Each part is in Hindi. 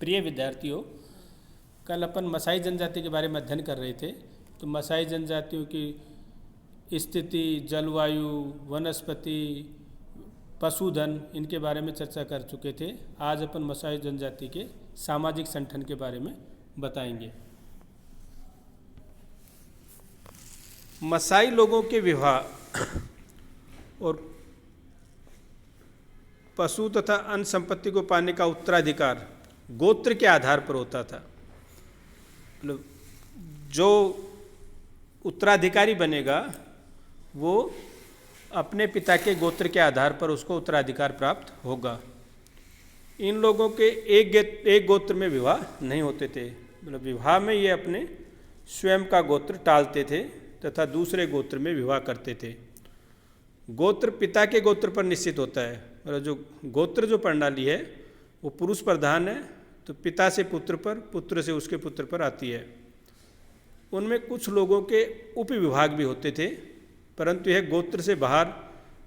प्रिय विद्यार्थियों, कल अपन मसाई जनजाति के बारे में अध्ययन कर रहे थे। तो मसाई जनजातियों की स्थिति, जलवायु, वनस्पति, पशुधन, इनके बारे में चर्चा कर चुके थे। आज अपन मसाई जनजाति के सामाजिक संगठन के बारे में बताएंगे। मसाई लोगों के विवाह और पशु तथा अन्य संपत्ति को पाने का उत्तराधिकार गोत्र के आधार पर होता था। मतलब जो उत्तराधिकारी बनेगा वो अपने पिता के गोत्र के आधार पर उसको उत्तराधिकार प्राप्त होगा। इन लोगों के एक गोत्र में विवाह नहीं होते थे। मतलब विवाह में ये अपने स्वयं का गोत्र टालते थे तथा दूसरे गोत्र में विवाह करते थे। गोत्र पिता के गोत्र पर निश्चित होता है। मतलब जो गोत्र जो प्रणाली है वो पुरुष प्रधान है, तो पिता से पुत्र पर, पुत्र से उसके पुत्र पर आती है। उनमें कुछ लोगों के उपविभाग भी होते थे, परंतु यह गोत्र से बाहर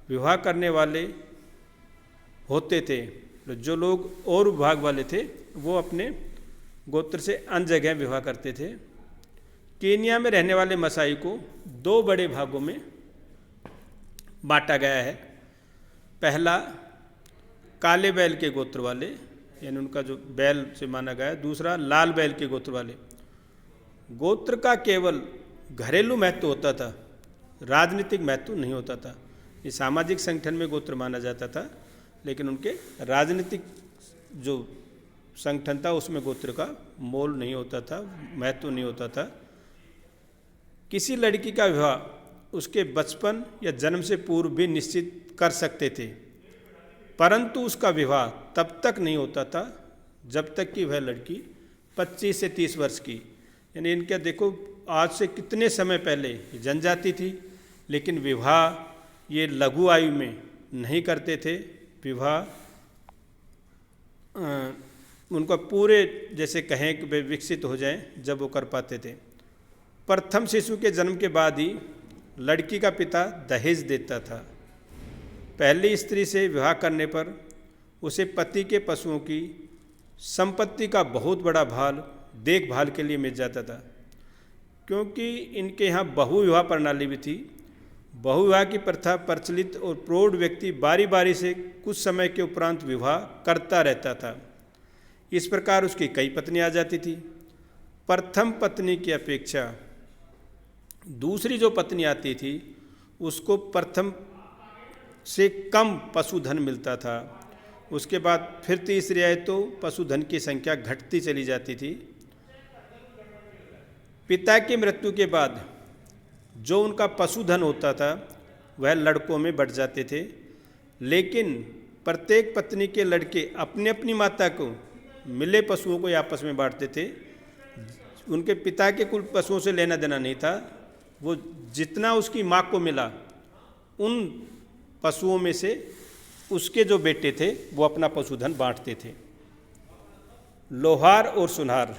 विवाह करने वाले होते थे। जो लोग और विभाग वाले थे वो अपने गोत्र से अन्य जगह विवाह करते थे। केनिया में रहने वाले मसाई को दो बड़े भागों में बांटा गया है। पहला काले बैल के गोत्र वाले, यानी उनका जो बैल से माना गया है। दूसरा लाल बैल के गोत्र वाले। गोत्र का केवल घरेलू महत्व होता था, राजनीतिक महत्व नहीं होता था। ये सामाजिक संगठन में गोत्र माना जाता था, लेकिन उनके राजनीतिक जो संगठन था उसमें गोत्र का मोल नहीं होता था, महत्व नहीं होता था। किसी लड़की का विवाह उसके बचपन या जन्म से पूर्व भी निश्चित कर सकते थे, परंतु उसका विवाह तब तक नहीं होता था जब तक कि वह लड़की 25 से 30 वर्ष की, यानी इनके देखो आज से कितने समय पहले जनजाति थी, लेकिन विवाह ये लघु आयु में नहीं करते थे। विवाह उनका पूरे जैसे कहें कि वे विकसित हो जाएं जब वो कर पाते थे। प्रथम शिशु के जन्म के बाद ही लड़की का पिता दहेज देता था। पहली स्त्री से विवाह करने पर उसे पति के पशुओं की संपत्ति का बहुत बड़ा भाग देखभाल के लिए मिल जाता था। क्योंकि इनके यहाँ बहुविवाह प्रणाली भी थी। बहुविवाह की प्रथा प्रचलित और प्रौढ़ व्यक्ति बारी बारी से कुछ समय के उपरांत विवाह करता रहता था। इस प्रकार उसकी कई पत्नी आ जाती थी। प्रथम पत्नी की अपेक्षा दूसरी जो पत्नी आती थी उसको प्रथम से कम पशुधन मिलता था। उसके बाद फिर तीसरी आए तो पशुधन की संख्या घटती चली जाती थी। पिता की मृत्यु के बाद जो उनका पशुधन होता था वह लड़कों में बढ़ जाते थे, लेकिन प्रत्येक पत्नी के लड़के अपने अपनी माता को मिले पशुओं को आपस में बांटते थे। उनके पिता के कुल पशुओं से लेना देना नहीं था। वो जितना उसकी माँ को मिला उन पशुओं में से उसके जो बेटे थे वो अपना पशुधन बांटते थे। लोहार और सुनार,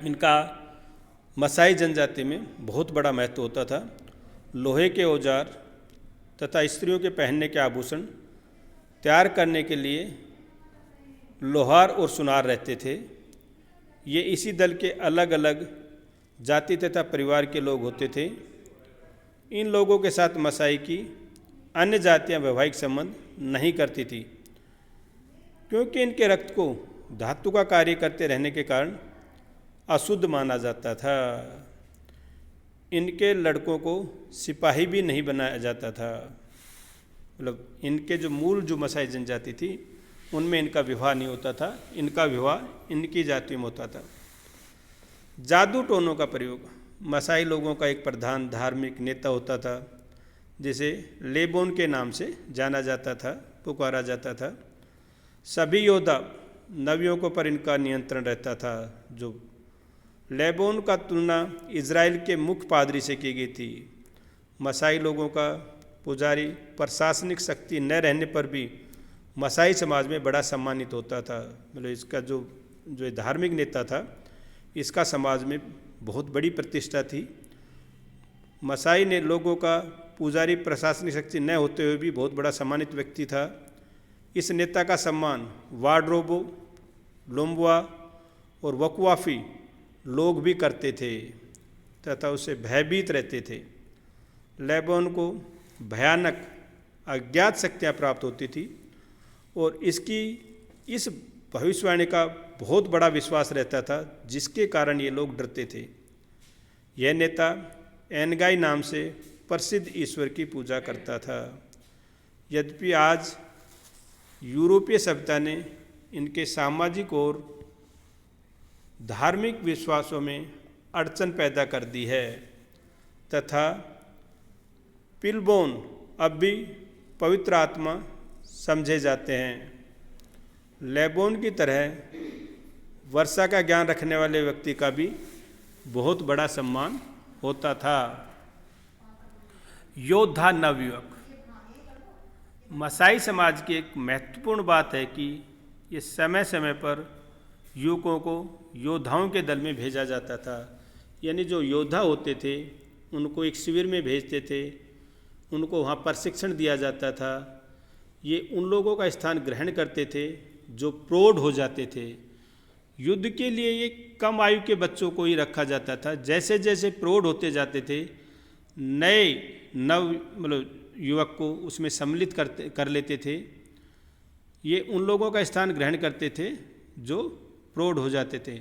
इनका मसाई जनजाति में बहुत बड़ा महत्व होता था। लोहे के औजार तथा स्त्रियों के पहनने के आभूषण तैयार करने के लिए लोहार और सुनार रहते थे। ये इसी दल के अलग अलग जाति तथा परिवार के लोग होते थे। इन लोगों के साथ मसाई की अन्य जातियां वैवाहिक संबंध नहीं करती थी, क्योंकि इनके रक्त को धातु का कार्य करते रहने के कारण अशुद्ध माना जाता था। इनके लड़कों को सिपाही भी नहीं बनाया जाता था। मतलब इनके जो मूल जो मसाई जनजाति थी उनमें इनका विवाह नहीं होता था। इनका विवाह इनकी जाति में होता था। जादू टोनों का प्रयोग, मसाई लोगों का एक प्रधान धार्मिक नेता होता था जिसे लेबोन के नाम से जाना जाता था, पुकारा जाता था। सभी योद्धा नवियों को पर इनका नियंत्रण रहता था। जो लेबोन का तुलना इज़राइल के मुख्य पादरी से की गई थी। मसाई लोगों का पुजारी प्रशासनिक शक्ति न रहने पर भी मसाई समाज में बड़ा सम्मानित होता था। मतलब इसका जो धार्मिक नेता था इसका समाज में बहुत बड़ी प्रतिष्ठा थी। मसाई ने लोगों का पुजारी प्रशासनिक शक्ति न होते हुए भी बहुत बड़ा सम्मानित व्यक्ति था। इस नेता का सम्मान वार्डरोबो लुम्बुआ और वकवाफी लोग भी करते थे तथा उससे भयभीत रहते थे। लेबोन को भयानक अज्ञात शक्तियाँ प्राप्त होती थी और इस भविष्यवाणी का बहुत बड़ा विश्वास रहता था, जिसके कारण ये लोग डरते थे। यह नेता एनगाई नाम से प्रसिद्ध ईश्वर की पूजा करता था। यद्यपि आज यूरोपीय सभ्यता ने इनके सामाजिक और धार्मिक विश्वासों में अड़चन पैदा कर दी है तथा पिलबोन अब भी पवित्र आत्मा समझे जाते हैं। लेबोन की तरह वर्षा का ज्ञान रखने वाले व्यक्ति का भी बहुत बड़ा सम्मान होता था। योद्धा नवयुवक। मसाई समाज की एक महत्वपूर्ण बात है कि ये समय समय पर युवकों को योद्धाओं के दल में भेजा जाता था। यानी जो योद्धा होते थे उनको एक शिविर में भेजते थे, उनको वहाँ प्रशिक्षण दिया जाता था। ये उन लोगों का स्थान ग्रहण करते थे जो प्रौढ़ हो जाते थे। युद्ध के लिए ये कम आयु के बच्चों को ही रखा जाता था। जैसे जैसे प्रौढ़ होते जाते थे नए युवक को उसमें सम्मिलित कर लेते थे। ये उन लोगों का स्थान ग्रहण करते थे जो प्रौढ़ हो जाते थे।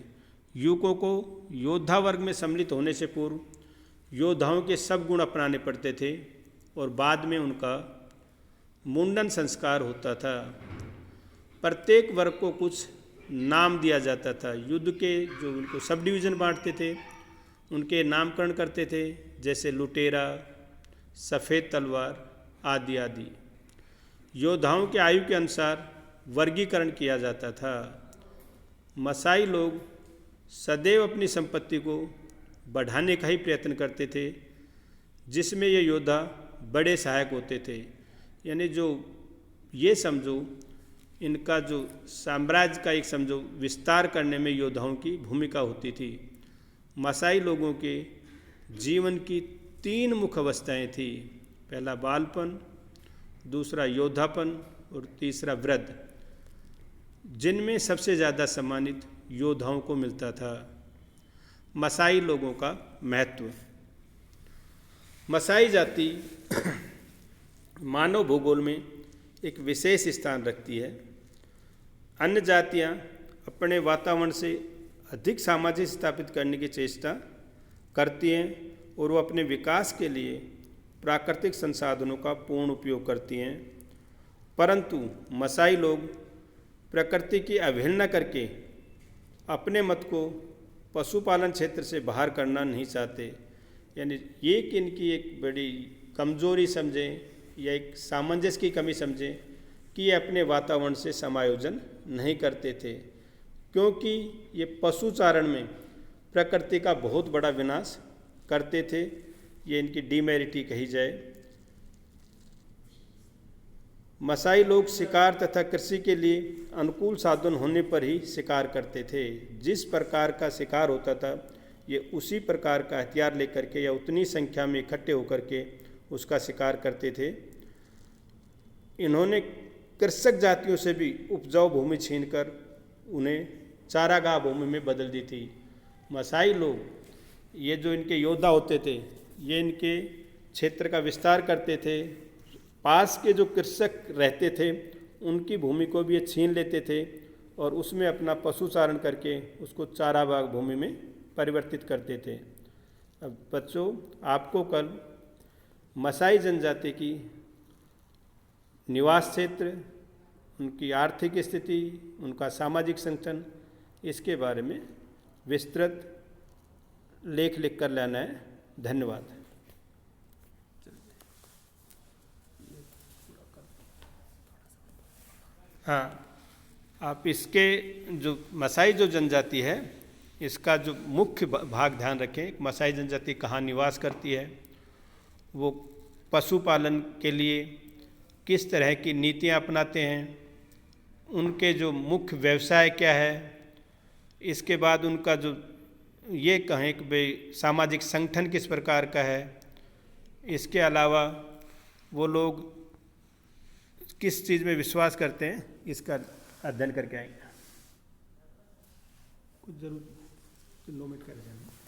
युवकों को योद्धा वर्ग में सम्मिलित होने से पूर्व योद्धाओं के सब गुण अपनाने पड़ते थे और बाद में उनका मुंडन संस्कार होता था। प्रत्येक वर्ग को कुछ नाम दिया जाता था। युद्ध के जो उनको सब डिवीज़न बांटते थे उनके नामकरण करते थे, जैसे लुटेरा, सफ़ेद तलवार आदि आदि। योद्धाओं के आयु के अनुसार वर्गीकरण किया जाता था। मसाई लोग सदैव अपनी संपत्ति को बढ़ाने का ही प्रयत्न करते थे, जिसमें ये योद्धा बड़े सहायक होते थे। यानी जो ये समझो इनका जो साम्राज्य का एक समझो विस्तार करने में योद्धाओं की भूमिका होती थी। मसाई लोगों के जीवन की 3 मुख्य अवस्थाएँ थी। पहला बालपन, दूसरा योद्धापन और तीसरा वृद्ध, जिनमें सबसे ज़्यादा सम्मानित योद्धाओं को मिलता था। मसाई लोगों का महत्व। मसाई जाति मानव भूगोल में एक विशेष स्थान रखती है। अन्य जातियां अपने वातावरण से अधिक सामाजिक स्थापित करने की चेष्टा करती हैं और वो अपने विकास के लिए प्राकृतिक संसाधनों का पूर्ण उपयोग करती हैं, परंतु मसाई लोग प्रकृति की अवहेलना करके अपने मत को पशुपालन क्षेत्र से बाहर करना नहीं चाहते। यानी ये कि इनकी एक बड़ी कमजोरी समझें या एक सामंजस्य की कमी समझें कि ये अपने वातावरण से समायोजन नहीं करते थे, क्योंकि ये पशुचारण में प्रकृति का बहुत बड़ा विनाश करते थे। ये इनकी डीमेरिटी कही जाए। मसाई लोग शिकार तथा कृषि के लिए अनुकूल साधन होने पर ही शिकार करते थे। जिस प्रकार का शिकार होता था ये उसी प्रकार का हथियार लेकर के या उतनी संख्या में इकट्ठे होकर के उसका शिकार करते थे। इन्होंने कृषक जातियों से भी उपजाऊ भूमि छीनकर उन्हें चारागाह भूमि में बदल दी थी। मसाई लोग ये जो इनके योद्धा होते थे ये इनके क्षेत्र का विस्तार करते थे। पास के जो कृषक रहते थे उनकी भूमि को भी ये छीन लेते थे और उसमें अपना पशुचारण करके उसको चारागाह भूमि में परिवर्तित करते थे। अब बच्चों, आपको कल मसाई जनजाति की निवास क्षेत्र, उनकी आर्थिक स्थिति, उनका सामाजिक संगठन, इसके बारे में विस्तृत लेख लिख कर लाना है। धन्यवाद। हाँ, आप इसके जो मसाई जो जनजाति है इसका जो मुख्य भाग ध्यान रखें। मसाई जनजाति कहाँ निवास करती है, वो पशुपालन के लिए किस तरह की नीतियाँ अपनाते हैं, उनके जो मुख्य व्यवसाय क्या है, इसके बाद उनका जो ये कहें कि भाई सामाजिक संगठन किस प्रकार का है, इसके अलावा वो लोग किस चीज़ में विश्वास करते हैं, इसका अध्ययन करके आएंगे। कुछ जरूर नोमिट कर देना।